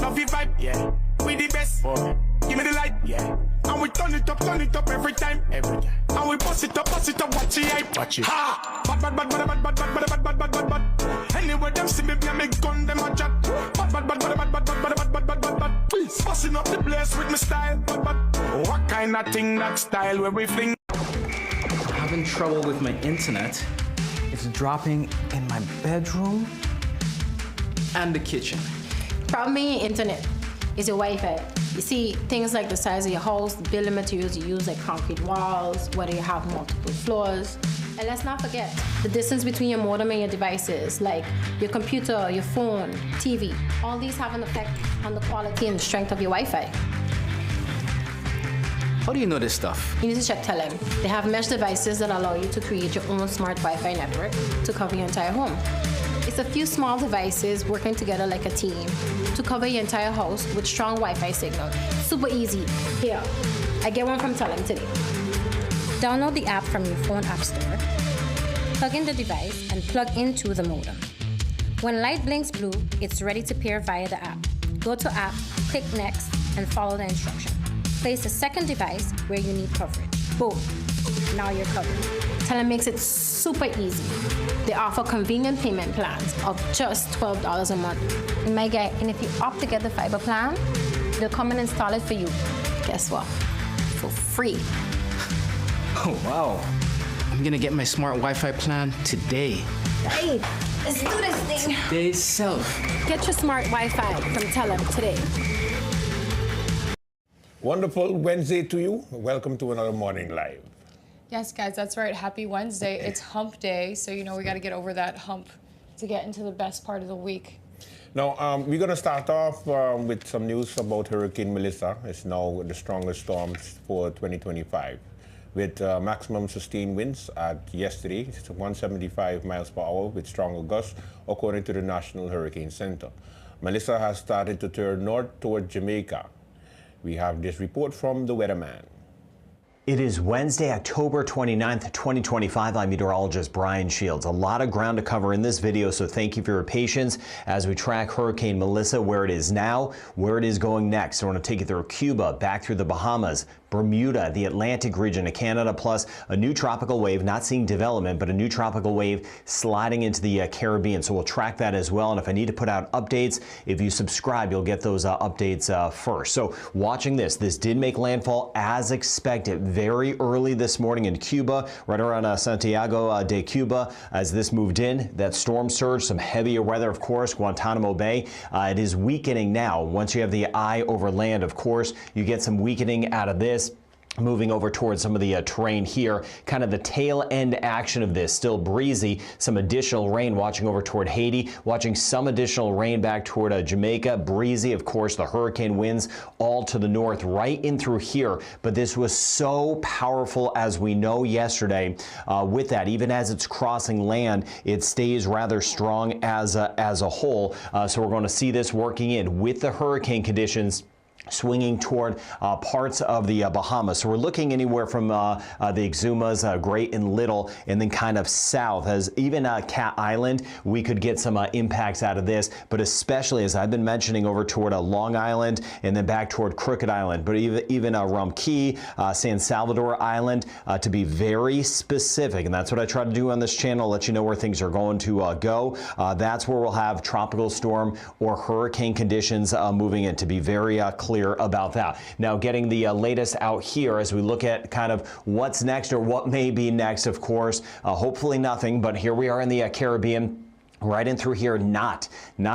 Love your vibe, yeah. We the best, give me the light, yeah. And we turn it up every time. And we bust it up, watch the hype. Watch it. Ha! Bad. Anywhere them see me, make gun them a chat. Bad. Busting up the place with my style. Bad. What kind of thing that style where we fling? Having trouble with my internet. It's dropping in my bedroom and the kitchen. Problem in your internet is your Wi-Fi. You see, things like the size of your house, the building materials you use, like concrete walls, whether you have multiple floors. And let's not forget the distance between your modem and your devices, like your computer, your phone, TV. All these have an effect on the quality and the strength of your Wi-Fi. How do you know this stuff? You need to check Telem. They have mesh devices that allow you to create your own smart Wi-Fi network to cover your entire home. It's a few small devices working together like a team to cover your entire house with strong Wi-Fi signal. Super easy. Here, I get one from Telem today. Download the app from your phone app store, plug in the device, and plug into the modem. When light blinks blue, it's ready to pair via the app. Go to app, click next, and follow the instruction. Place a second device where you need coverage. Boom, now you're covered. Telem makes it super easy. They offer convenient payment plans of just $12 a month. And my guy, and if you opt to get the fiber plan, they'll come and install it for you. Guess what? For free. Oh, wow. I'm gonna get my smart Wi-Fi plan today. Hey, let's do this thing. Today's self. Get your smart Wi-Fi from Telem today. Wonderful Wednesday to you. Welcome to another Morning Live. Yes, guys, that's right. Happy Wednesday. It's hump day, so we got to get over that hump to get into the best part of the week. Now, we're going to start off with some news about Hurricane Melissa. It's now the strongest storm for 2025, with maximum sustained winds at yesterday, 175 miles per hour with stronger gusts, according to the National Hurricane Center. Melissa has started to turn north toward Jamaica. We have this report from the weatherman. It is Wednesday, October 29th, 2025. I'm meteorologist Brian Shields. A lot of ground to cover in this video, so thank you for your patience as we track Hurricane Melissa, where it is now, where it is going next. So we're going to take you through Cuba, back through the Bahamas, Bermuda, the Atlantic region of Canada, plus a new tropical wave, not seeing development, but a new tropical wave sliding into the Caribbean. So we'll track that as well. And if I need to put out updates, if you subscribe, you'll get those updates first. So watching this did make landfall as expected very early this morning in Cuba, right around Santiago de Cuba. As this moved in, that storm surge, some heavier weather, of course, Guantanamo Bay. It is weakening now. Once you have the eye over land, of course, you get some weakening out of this. Moving over towards some of the terrain here, kind of the tail end action of this, still breezy, some additional rain watching over toward Haiti, watching some additional rain back toward Jamaica, breezy, of course, the hurricane winds all to the north, right in through here. But this was so powerful, as we know yesterday, with that, even as it's crossing land, it stays rather strong as a whole. So we're going to see this working in with the hurricane conditions swinging toward parts of the Bahamas. So we're looking anywhere from the Exumas, Great and Little, and then kind of south. As even Cat Island, we could get some impacts out of this, but especially, as I've been mentioning, over toward Long Island and then back toward Crooked Island, but even Rum Key, San Salvador Island, to be very specific. And that's what I try to do on this channel, let you know where things are going to go. That's where we'll have tropical storm or hurricane conditions moving in, to be very clear about that. Now, getting the latest out here as we look at kind of what's next or what may be next, of course, hopefully nothing, but here we are in the Caribbean. Right in through here, not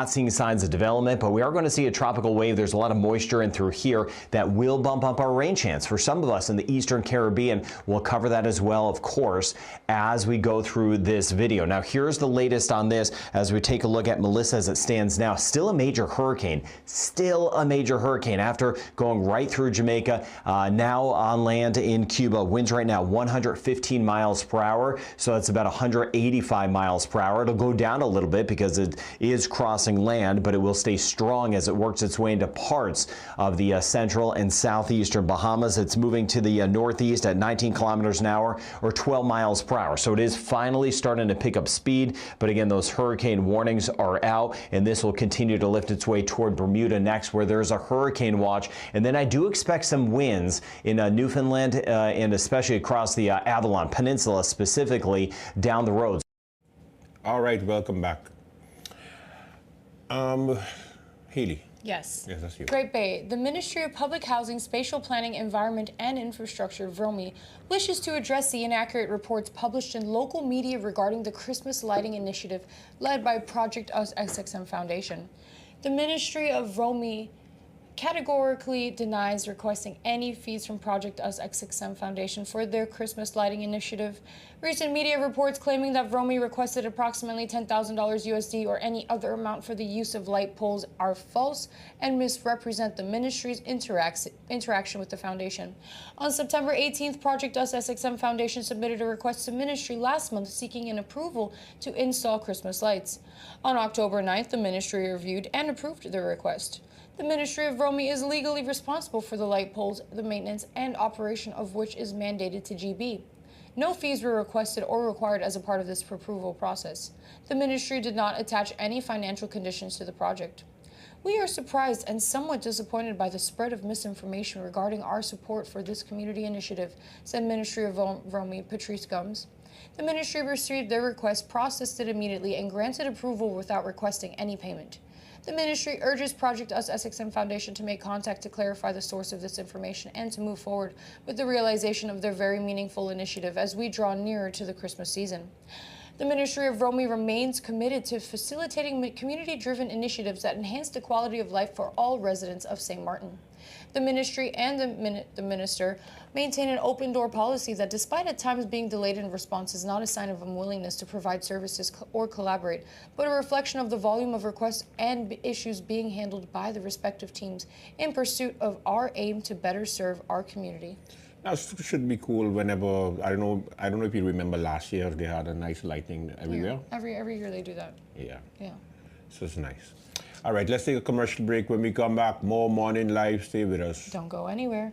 seeing signs of development, but we are going to see a tropical wave. There's a lot of moisture in through here that will bump up our rain chance. For some of us in the Eastern Caribbean, we'll cover that as well, of course, as we go through this video. Now, here's the latest on this as we take a look at Melissa as it stands now. Still a major hurricane after going right through Jamaica, now on land in Cuba. Winds right now 115 miles per hour, so that's about 185 miles per hour. It'll go down a little bit because it is crossing land, but it will stay strong as it works its way into parts of the central and southeastern Bahamas. It's moving to the northeast at 19 kilometers an hour or 12 miles per hour. So it is finally starting to pick up speed. But again, those hurricane warnings are out, and this will continue to lift its way toward Bermuda next, where there's a hurricane watch. And then I do expect some winds in Newfoundland and especially across the Avalon Peninsula, specifically down the road. All right, welcome back. Hailey. Yes. Yes, that's you. Great Bay. The Ministry of Public Housing, Spatial Planning, Environment and Infrastructure, VROMI, wishes to address the inaccurate reports published in local media regarding the Christmas lighting initiative led by Project Us SXM Foundation. The Ministry of VROMI categorically denies requesting any fees from Project Us XXM Foundation for their Christmas lighting initiative. Recent media reports claiming that VROMI requested approximately $10,000 USD or any other amount for the use of light poles are false and misrepresent the ministry's interaction with the foundation. On September 18th, Project Us SXM Foundation submitted a request to ministry last month seeking an approval to install Christmas lights. On October 9th, the ministry reviewed and approved the request. The Ministry of VROMI is legally responsible for the light poles, the maintenance and operation of which is mandated to GB. No fees were requested or required as a part of this approval process. The ministry did not attach any financial conditions to the project. We are surprised and somewhat disappointed by the spread of misinformation regarding our support for this community initiative, said Ministry of VROMI Patrice Gums. The ministry received their request, processed it immediately, and granted approval without requesting any payment. The ministry urges Project Us SXM Foundation to make contact to clarify the source of this information and to move forward with the realization of their very meaningful initiative as we draw nearer to the Christmas season. The Ministry of VROMI remains committed to facilitating community-driven initiatives that enhance the quality of life for all residents of St. Martin. The ministry and the minister maintain an open-door policy that, despite at times being delayed in response, is not a sign of unwillingness to provide services or collaborate, but a reflection of the volume of requests and issues being handled by the respective teams in pursuit of our aim to better serve our community. Now, it should be cool whenever, I don't know if you remember last year, they had a nice lighting everywhere. Yeah, every year they do that. Yeah. Yeah. So it's nice. All right, let's take a commercial break. When we come back, more Morning Live. Stay with us. Don't go anywhere.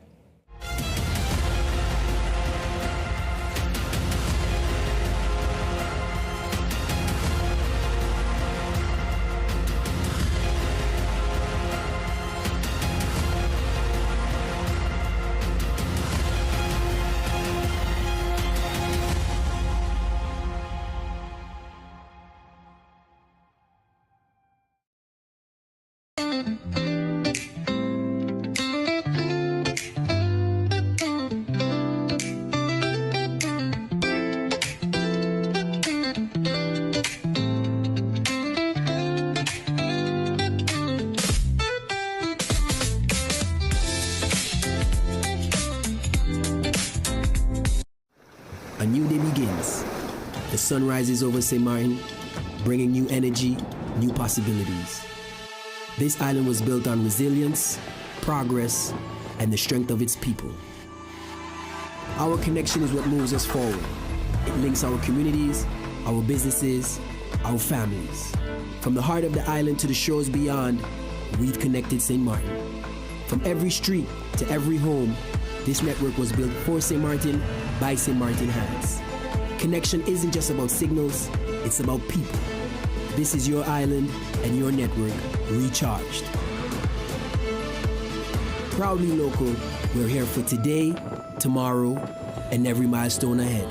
A new day begins. The sun rises over St. Martin, bringing new energy, new possibilities. This island was built on resilience, progress, and the strength of its people. Our connection is what moves us forward. It links our communities, our businesses, our families. From the heart of the island to the shores beyond, we've connected St. Martin. From every street to every home, this network was built for St. Martin by St. Martin hands. Connection isn't just about signals, it's about people. This is your island and your network recharged. Proudly local, we're here for today, tomorrow, and every milestone ahead.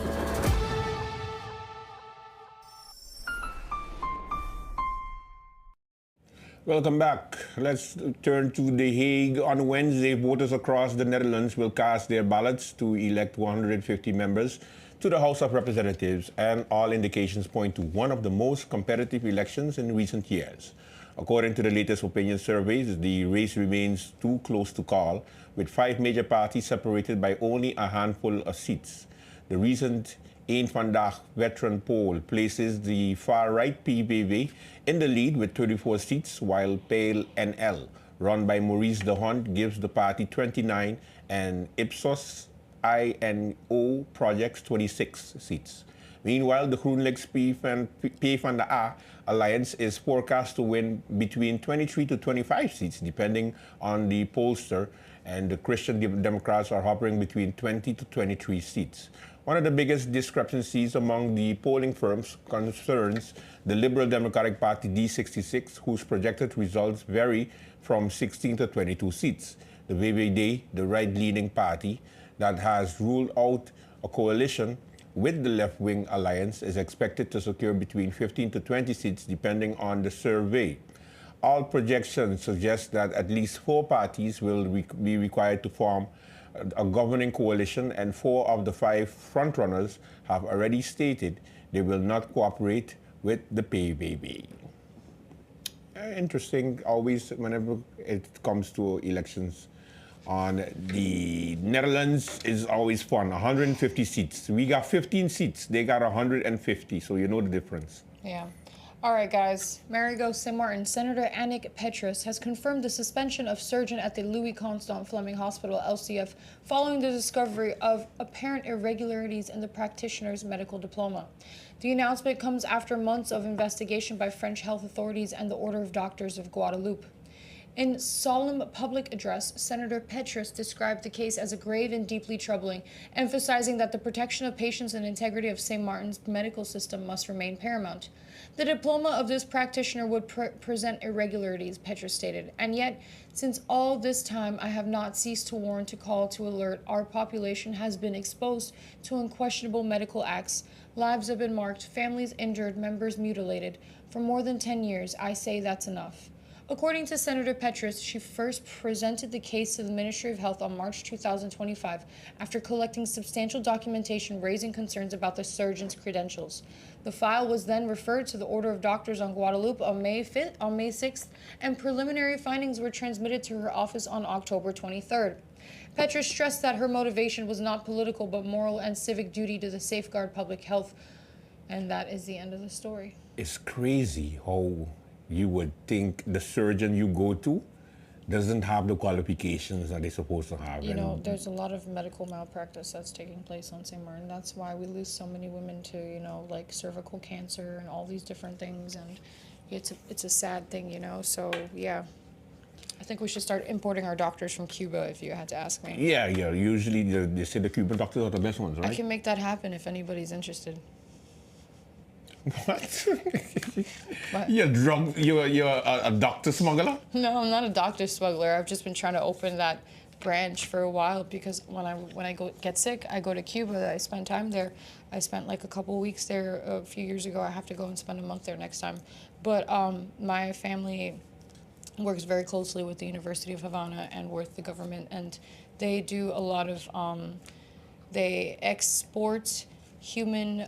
Welcome back. Let's turn to The Hague. On Wednesday, voters across the Netherlands will cast their ballots to elect 150 members to the House of Representatives, and all indications point to one of the most competitive elections in recent years. According to the latest opinion surveys, the race remains too close to call, with 5 major parties separated by only a handful of seats. The recent Een Vandaag veteran poll places the far-right PVV in the lead with 34 seats, while Pale NL, run by Maurice de Hond, gives the party 29 and Ipsos INO projects 26 seats. Meanwhile, the GroenLinks PvdA alliance is forecast to win between 23 to 25 seats, depending on the pollster, and the Christian Democrats are hovering between 20 to 23 seats. One of the biggest discrepancies among the polling firms concerns the Liberal Democratic Party D66, whose projected results vary from 16 to 22 seats. The VVD, the right-leaning party that has ruled out a coalition with the left-wing alliance, is expected to secure between 15 to 20 seats depending on the survey. All projections suggest that at least 4 parties will be required to form a governing coalition, and 4 of the 5 frontrunners have already stated they will not cooperate with the PVV. Interesting, always, whenever it comes to elections on the Netherlands, is always fun. 150 seats. We got 15 seats. They got 150, so you know the difference. Yeah. All right, guys. Marigot Saint-Martin, Senator Annick Petrus has confirmed the suspension of surgeon at the Louis Constant Fleming Hospital, LCF, following the discovery of apparent irregularities in the practitioner's medical diploma. The announcement comes after months of investigation by French health authorities and the Order of Doctors of Guadeloupe. In solemn public address, Senator Petrus described the case as a grave and deeply troubling, emphasizing that the protection of patients and integrity of St. Martin's medical system must remain paramount. The diploma of this practitioner would present irregularities, Petrus stated, and yet, since all this time, I have not ceased to warn, to call, to alert. Our population has been exposed to unquestionable medical acts. Lives have been marked, families injured, members mutilated. For more than 10 years, I say that's enough. According to Senator Petrus, she first presented the case to the Ministry of Health on March 2025 after collecting substantial documentation raising concerns about the surgeon's credentials. The file was then referred to the Order of Doctors on Guadeloupe on May 6th, and preliminary findings were transmitted to her office on October 23rd. Petrus stressed that her motivation was not political but moral and civic duty to safeguard public health. And that is the end of the story. It's crazy how you would think the surgeon you go to doesn't have the qualifications that they're supposed to have. You know, there's a lot of medical malpractice that's taking place on St. Martin. That's why we lose so many women to, you know, like cervical cancer and all these different things. And it's a sad thing, you know. So, yeah. I think we should start importing our doctors from Cuba, if you had to ask me. Yeah. Usually they say the Cuban doctors are the best ones, right? I can make that happen if anybody's interested. What? What? You're a doctor smuggler? No, I'm not a doctor smuggler. I've just been trying to open that branch for a while because when I get sick, I go to Cuba. I spend time there. I spent like a couple weeks there a few years ago. I have to go and spend a month there next time. But my family works very closely with the University of Havana and with the government, and they do a lot of they export human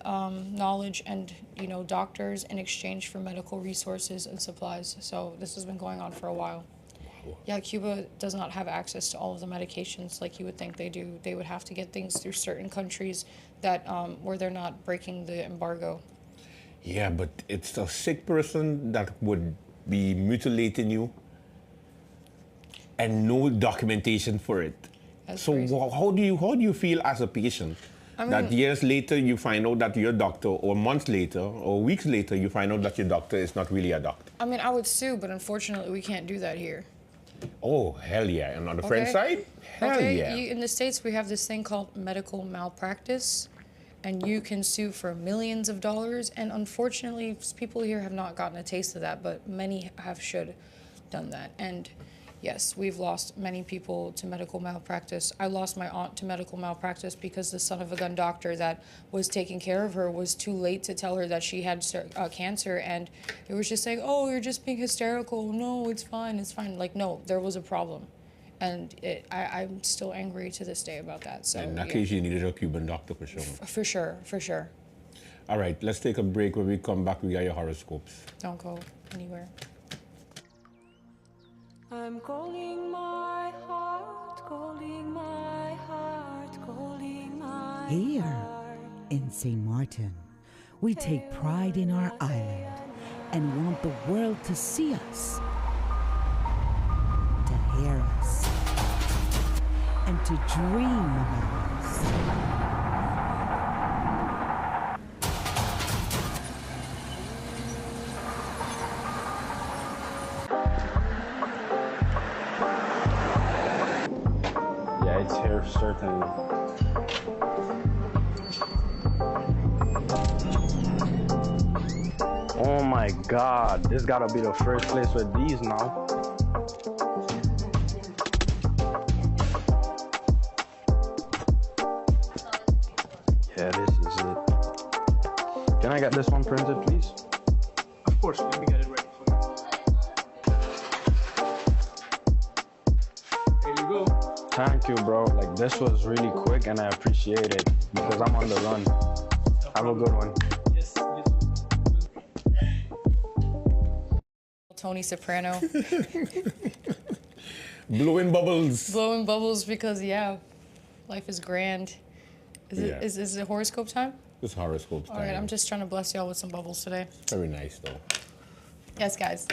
knowledge and, you know, doctors in exchange for medical resources and supplies. So this has been going on for a while. Yeah, Cuba does not have access to all of the medications like you would think they do. They would have to get things through certain countries that where they're not breaking the embargo. Yeah, but it's a sick person that would be mutilating you and no documentation for it. That's so crazy. how do you feel as a patient? That years later you find out that your doctor, or months later, or weeks later, you find out that your doctor is not really a doctor. I mean, I would sue, but unfortunately we can't do that here. Oh, hell yeah. And on the French side? Hell yeah. In the States, we have this thing called medical malpractice, and you can sue for millions of dollars. And unfortunately, people here have not gotten a taste of that, but many should done that. And yes, we've lost many people to medical malpractice. I lost my aunt to medical malpractice because the son of a gun doctor that was taking care of her was too late to tell her that she had cancer, and it was just saying, oh, you're just being hysterical. No, it's fine, it's fine. Like, no, there was a problem. And I'm still angry to this day about that. So In that case, you needed a Cuban doctor for sure. For sure, for sure. All right, let's take a break. When we come back, we got your horoscopes. Don't go anywhere. I'm calling my heart, calling my heart, calling my Here heart. in St. Martin, we take pride in our island and want the world to see us, to hear us, and to dream about us. Yeah, it's here, certainly. Oh my God, this gotta be the first place with these now. Yeah, this is it. Can I get this one printed, please? Of course, let me get it ready for you. Here you go. Thank you, bro. Like, this was really quick and I appreciate it because I'm on the run. Have a good one. Yes. Tony Soprano. Blowing bubbles. Blowing bubbles because, yeah, life is grand. Is it horoscope time? It's horoscopes All time. right, I'm just trying to bless y'all with some bubbles today. Very nice, though. Yes, guys.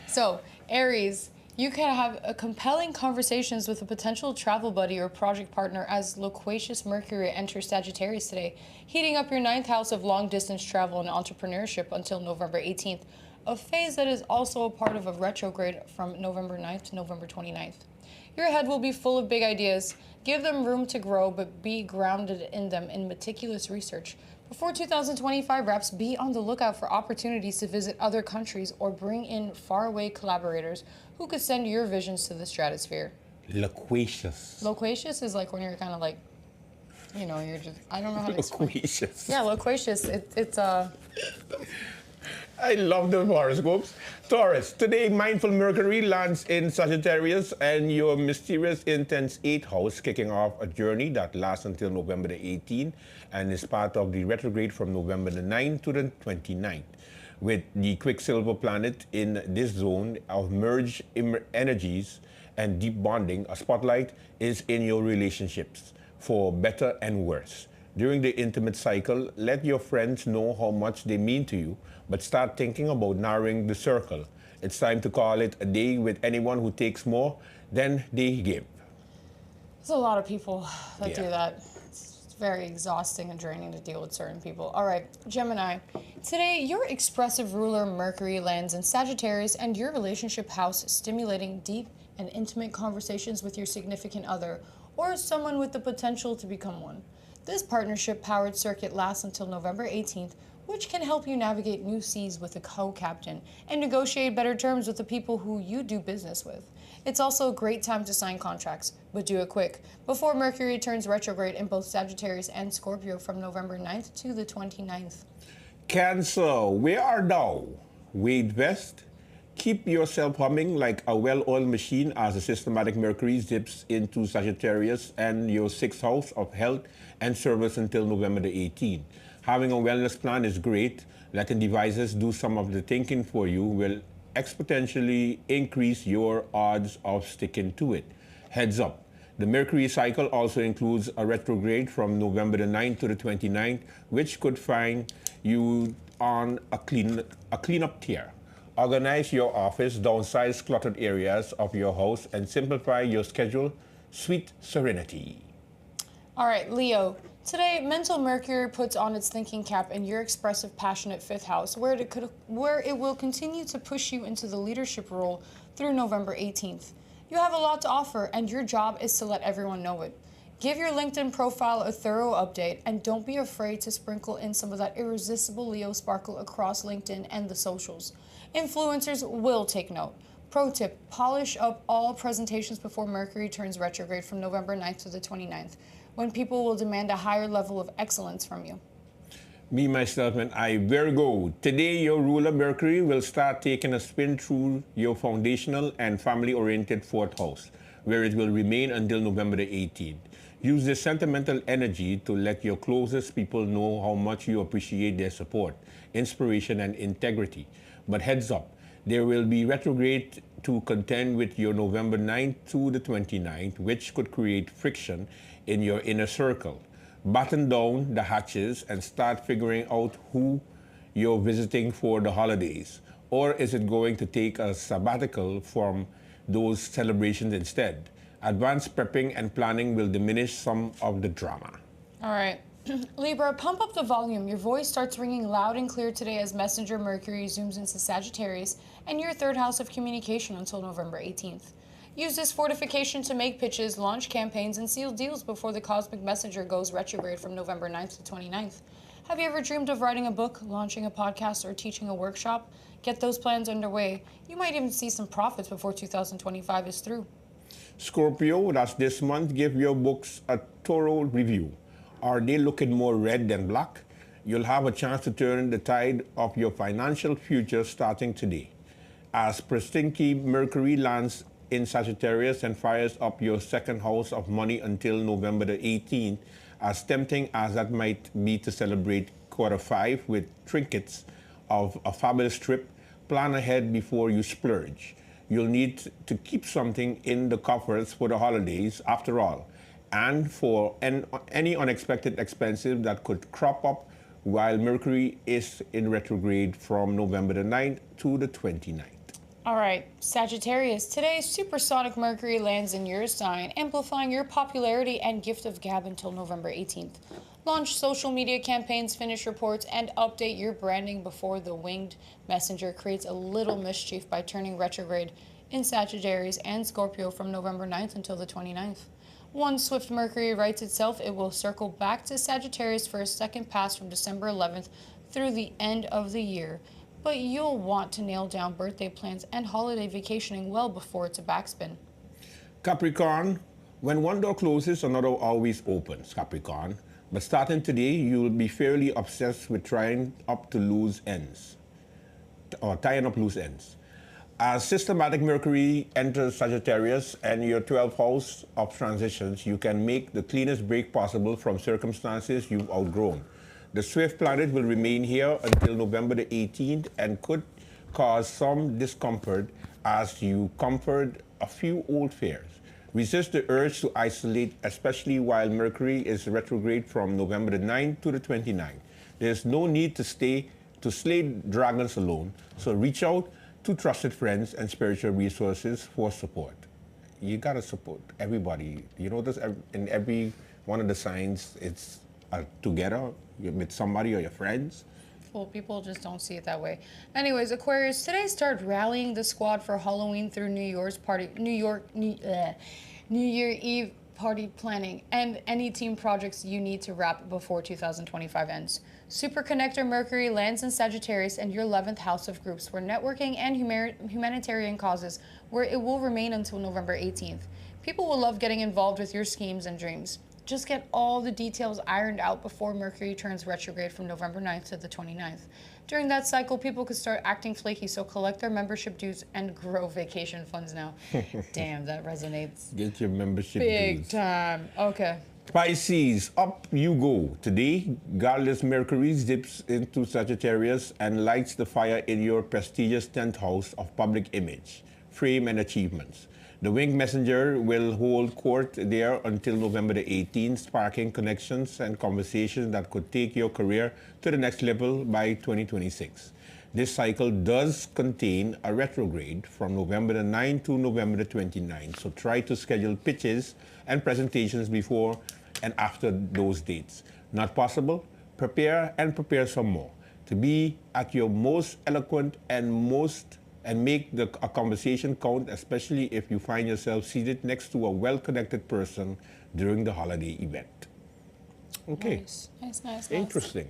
So, Aries, you can have compelling conversations with a potential travel buddy or project partner as loquacious Mercury enters Sagittarius today, heating up your 9th house of long-distance travel and entrepreneurship until November 18th, a phase that is also a part of a retrograde from November 9th to November 29th. Your head will be full of big ideas. Give them room to grow, but be grounded in them in meticulous research. Before 2025 wraps, be on the lookout for opportunities to visit other countries or bring in faraway collaborators who could send your visions to the stratosphere. Loquacious. Loquacious is like when you're kind of like, you know, you're just, I don't know how to explain. Loquacious. Yeah, loquacious. It's I love the horoscopes. Taurus, today mindful Mercury lands in Sagittarius and your mysterious intense 8th house, kicking off a journey that lasts until November the 18th and is part of the retrograde from November the 9th to the 29th. With the Quicksilver planet in this zone of merged energies and deep bonding, a spotlight is in your relationships for better and worse. During the intimate cycle, let your friends know how much they mean to you, but start thinking about narrowing the circle. It's time to call it a day with anyone who takes more than they give. There's a lot of people that do Yeah. that. It's very exhausting and draining to deal with certain people. All right, Gemini. Today, your expressive ruler Mercury lands in Sagittarius and your relationship house, stimulating deep and intimate conversations with your significant other or someone with the potential to become one. This partnership-powered circuit lasts until November 18th, which can help you navigate new seas with a co-captain and negotiate better terms with the people who you do business with. It's also a great time to sign contracts, but do it quick, before Mercury turns retrograde in both Sagittarius and Scorpio from November 9th to the 29th. Cancer, where art thou? Wade West. Keep yourself humming like a well-oiled machine as the systematic Mercury zips into Sagittarius and your 6th house of health and service until November the 18th. Having a wellness plan is great. Letting devices do some of the thinking for you will exponentially increase your odds of sticking to it. Heads up. The Mercury cycle also includes a retrograde from November the 9th to the 29th, which could find you on a cleanup tear. Organize your office, downsize cluttered areas of your house, and simplify your schedule. Sweet serenity. All right, Leo. Today, mental Mercury puts on its thinking cap in your expressive, passionate 5th house, where it will continue to push you into the leadership role through November 18th. You have a lot to offer, and your job is to let everyone know it. Give your LinkedIn profile a thorough update, and don't be afraid to sprinkle in some of that irresistible Leo sparkle across LinkedIn and the socials. Influencers will take note. Pro tip, polish up all presentations before Mercury turns retrograde from November 9th to the 29th, when people will demand a higher level of excellence from you. Me, myself, and I, Virgo. Today, your ruler Mercury will start taking a spin through your foundational and family-oriented 4th house. where it will remain until November the 18th. Use this sentimental energy to let your closest people know how much you appreciate their support, inspiration, and integrity. But heads up, there will be retrograde to contend with your November 9th to the 29th, which could create friction in your inner circle. Batten down the hatches and start figuring out who you're visiting for the holidays. Or is it going to take a sabbatical from those celebrations instead? Advanced prepping and planning will diminish some of the drama. All right. Libra, pump up the volume. Your voice starts ringing loud and clear today as Messenger Mercury zooms into Sagittarius and your third house of communication until November 18th. Use this fortification to make pitches, launch campaigns, and seal deals before the cosmic messenger goes retrograde from November 9th to 29th. Have you ever dreamed of writing a book, launching a podcast, or teaching a workshop? Get those plans underway. You might even see some profits before 2025 is through. Scorpio, that's this month, give your books a thorough review. Are they looking more red than black? You'll have a chance to turn the tide of your financial future starting today. As Prestinky Mercury lands in Sagittarius and fires up your second house of money until November the 18th, as tempting as that might be to celebrate Q5 with trinkets of a fabulous trip, plan ahead before you splurge. You'll need to keep something in the coffers for the holidays, after all, and for any unexpected expenses that could crop up while Mercury is in retrograde from November the 9th to the 29th. All right, Sagittarius, today supersonic Mercury lands in your sign, amplifying your popularity and gift of gab until November 18th. Launch social media campaigns, finish reports, and update your branding before the winged messenger creates a little mischief by turning retrograde in Sagittarius and Scorpio from November 9th until the 29th. Once swift Mercury rights itself, it will circle back to Sagittarius for a second pass from December 11th through the end of the year. But you'll want to nail down birthday plans and holiday vacationing well before it's a backspin. Capricorn, when one door closes, another always opens, Capricorn. But starting today, you'll be fairly obsessed with tying up loose ends. As systematic Mercury enters Sagittarius and your 12th house of transitions, you can make the cleanest break possible from circumstances you've outgrown. The swift planet will remain here until November the 18th and could cause some discomfort as you comfort a few old fears. Resist the urge to isolate, especially while Mercury is retrograde from November the 9th to the 29th. There's no need to slay dragons alone, so reach out to trusted friends and spiritual resources for support. You gotta support everybody. You know this in every one of the signs, it's together with somebody or your friends. Well, people just don't see it that way. Anyways, Aquarius, today start rallying the squad for Halloween through New Year Eve party planning and any team projects you need to wrap before 2025 ends. Super Connector Mercury lands in Sagittarius and your 11th house of groups for networking and humanitarian causes, where it will remain until November 18th. People will love getting involved with your schemes and dreams. Just get all the details ironed out before Mercury turns retrograde from November 9th to the 29th. During that cycle, people could start acting flaky, so collect their membership dues and grow vacation funds now. Damn, that resonates. Get your membership Big dues. time. Okay. Pisces, up you go. Today, godless Mercury dips into Sagittarius and lights the fire in your prestigious 10th house of public image, fame, and achievements. The winged messenger will hold court there until November the 18th, sparking connections and conversations that could take your career to the next level by 2026. This cycle does contain a retrograde from November the 9th to November the 29th, so try to schedule pitches and presentations before and after those dates. Not possible? Prepare some more. To be at your most eloquent and make a conversation count, especially if you find yourself seated next to a well-connected person during the holiday event. Okay. Nice. Interesting.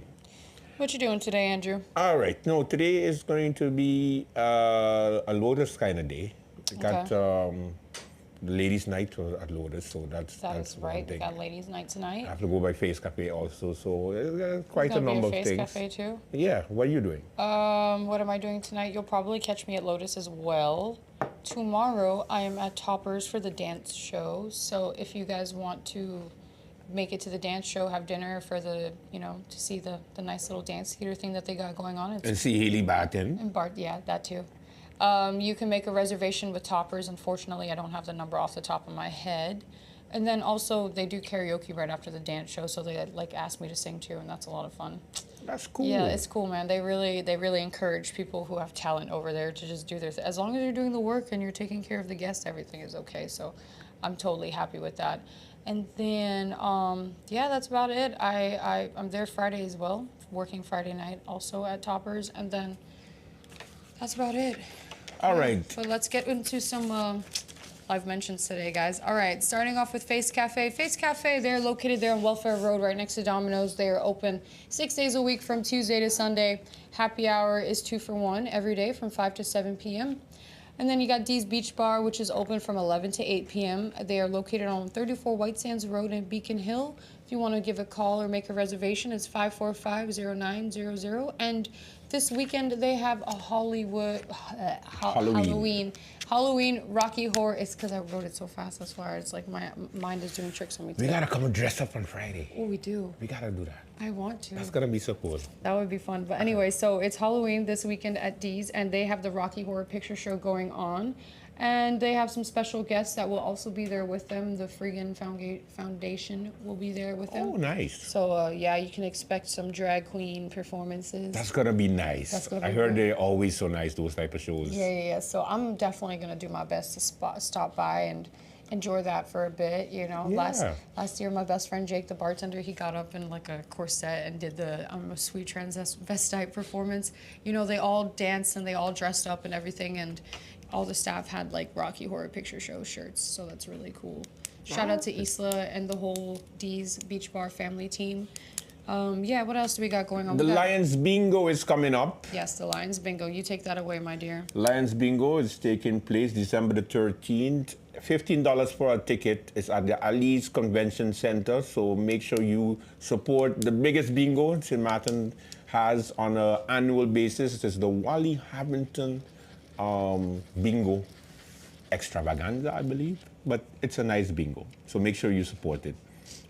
What you doing today, Andrew? All right. No, today is going to be a Lotus kind of day. We got the ladies' night at Lotus, so that's right. We got ladies' night tonight. I have to go by Face Cafe also, so quite a number of things. Face Cafe too? Yeah. What are you doing? What am I doing tonight? You'll probably catch me at Lotus as well. tomorrow I am at Toppers for the dance show. So if you guys want to make it to the dance show, have dinner for the, to see the nice little dance theater thing that they got going on. And see Hailey Barton. And Bart, yeah, that too. You can make a reservation with Toppers. Unfortunately, I don't have the number off the top of my head. And then also they do karaoke right after the dance show, so they like ask me to sing too, and that's a lot of fun. That's cool. Yeah, it's cool, man. They really encourage people who have talent over there to just do their thing. As long as you're doing the work and you're taking care of the guests, everything is okay. So I'm totally happy with that. And then yeah, that's about it. I'm there Friday as well, working Friday night also at Toppers, and then that's about it. All right. But let's get into some live mentions today, guys. All right, starting off with Face Cafe. Face Cafe, they're located there on Welfare Road right next to Domino's. They are open 6 days a week from Tuesday to Sunday. Happy hour is 2 for 1 every day from 5 to 7 p.m. And then you got Dee's Beach Bar, which is open from 11 to 8 p.m. They are located on 34 White Sands Road in Beacon Hill. If you want to give a call or make a reservation, it's 545-0900. And this weekend they have a Halloween Rocky Horror. It's because I wrote it so fast, that's why it's like my mind is doing tricks on me today. We gotta come and dress up on Friday. Oh, we do. We gotta do that. I want to. That's gonna be so cool. That would be fun. But anyway, so it's Halloween this weekend at Dee's, and they have the Rocky Horror Picture Show going on. And they have some special guests that will also be there with them. The Freegan Foundation will be there with them. Oh, nice. So, yeah, you can expect some drag queen performances. That's gonna be nice. That's gonna be I heard good. they're always so nice, those type of shows. Yeah. So I'm definitely going to do my best to stop by and enjoy that for a bit, Yeah. Last year, my best friend Jake, the bartender, he got up in like a corset and did the I'm a sweet transvestite performance. They all danced and they all dressed up and everything, and all the staff had like Rocky Horror Picture Show shirts, so that's really cool. Shout out to Isla and the whole Dee's Beach Bar family team. Yeah, what else do we got going on? The Lions Bingo is coming up. Yes, the Lions Bingo. You take that away, my dear. Lions Bingo is taking place December the 13th. $15 for a ticket. It's at the Ali's Convention Center, so make sure you support the biggest bingo St. Martin has on an annual basis. It is the Wally Hamilton bingo extravaganza, I believe, but it's a nice bingo, so make sure you support it.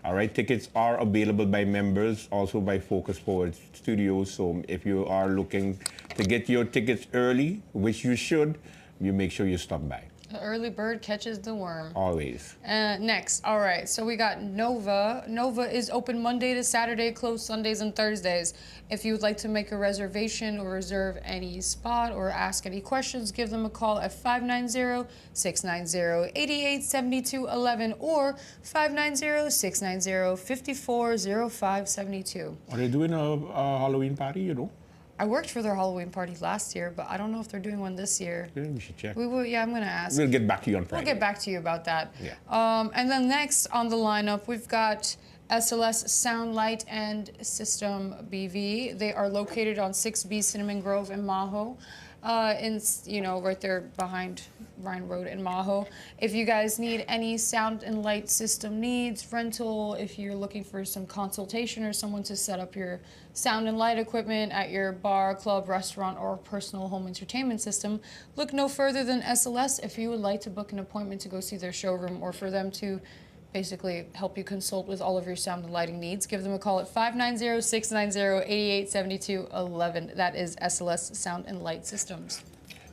All right, tickets are available by members, also by Focus Forward Studios, so if you are looking to get your tickets early, which you should, you make sure you stop by. The early bird catches the worm. Always. Next, all right, so we got Nova. Nova is open Monday to Saturday, closed Sundays and Thursdays. If you would like to make a reservation or reserve any spot or ask any questions, give them a call at 590-690-887211 or 590-690-540572. Are they doing a Halloween party, I worked for their Halloween party last year, but I don't know if they're doing one this year. Yeah, we should check. We will, yeah, I'm gonna ask. We'll get back to you on Friday. We'll get back to you about that. Yeah. And then next on the lineup, we've got SLS Sound Light and System BV. They are located on 6B Cinnamon Grove in Maho. Right there behind Ryan Road in Maho. If you guys need any sound and light system needs, rental, if you're looking for some consultation or someone to set up your sound and light equipment at your bar, club, restaurant, or personal home entertainment system, look no further than SLS if you would like to book an appointment to go see their showroom or for them to basically help you consult with all of your sound and lighting needs. Give them a call at 590-690-887211. That is SLS Sound and Light Systems.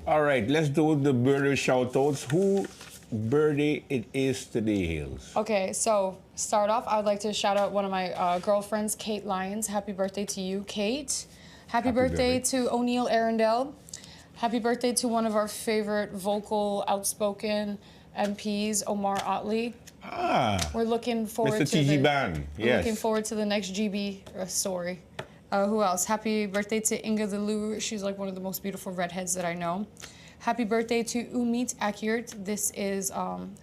All right, let's do the birthday shout-outs. Who birthday it is today, Hales? Okay, so start off, I would like to shout out one of my girlfriends, Kate Lyons. Happy birthday to you, Kate. Happy birthday to O'Neill Arundel. Happy birthday to one of our favorite vocal, outspoken MPs, Omar Otley. We're looking forward Mr. TG Ban, yes. Looking forward to the next GB story. Who else? Happy birthday to Inga the Lou. She's like one of the most beautiful redheads that I know. Happy birthday to Umit Akert. This is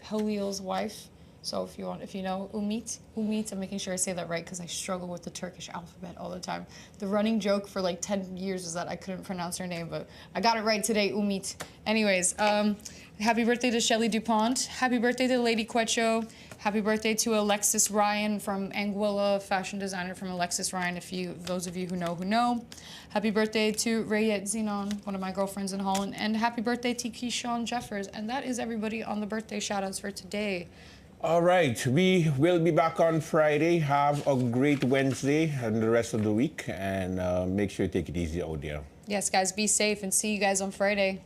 Halil's wife. So if you know Umit, I'm making sure I say that right because I struggle with the Turkish alphabet all the time. The running joke for like 10 years is that I couldn't pronounce her name, but I got it right today, Umit. Anyways, happy birthday to Shelly DuPont. Happy birthday to Lady Quecho. Happy birthday to Alexis Ryan from Anguilla, fashion designer from Alexis Ryan, those of you who know. Happy birthday to Rayette Zenon, one of my girlfriends in Holland. And happy birthday to Keyshawn Jeffers. And that is everybody on the birthday shout-outs for today. All right, we will be back on Friday. Have a great Wednesday and the rest of the week. And make sure you take it easy out there. Yes, guys, be safe and see you guys on Friday.